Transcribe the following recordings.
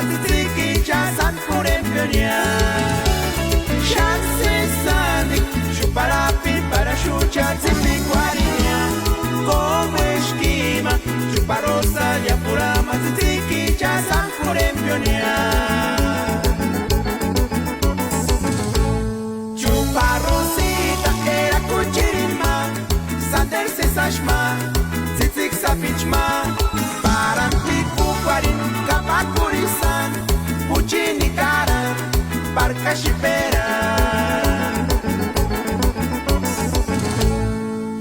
maziziki chasan kurempelia Chance sani chuparapi para chucha zipi guarinha Como esquima chuparosa yapura maziziki chasan kurempelia Chuparosita era kuchirima Sander se sashma Tzitzik sapichma Parantiku kwarin kapakurisan Puchini karan Barca shipera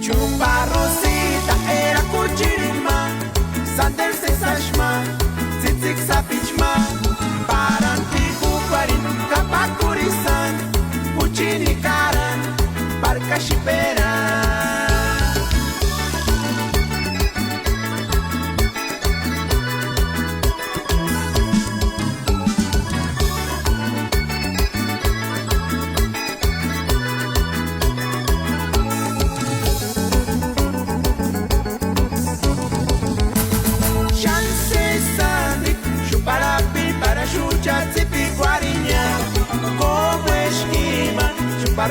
Chuparosita era kuchirima Sander se sashma Tzitzik sapichma Parantiku kwarin kapakurisan Puchini karan Barca shipera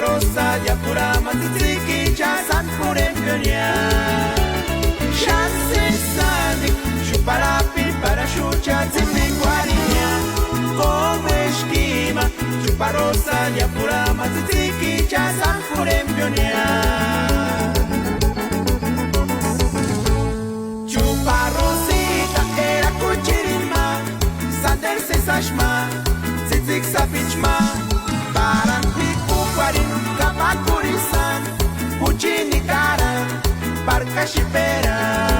Rosa ya pura maziziki chasan kurempelia Chance sani chuparapi para chucha zipi guarinha Como esquima chupa rosa ya pura maziziki chasan kurempelia Chupa rosita era kuchirima Sander se sashma Tzitzik sapichma Kapakurisan Puchini karan Barca shipera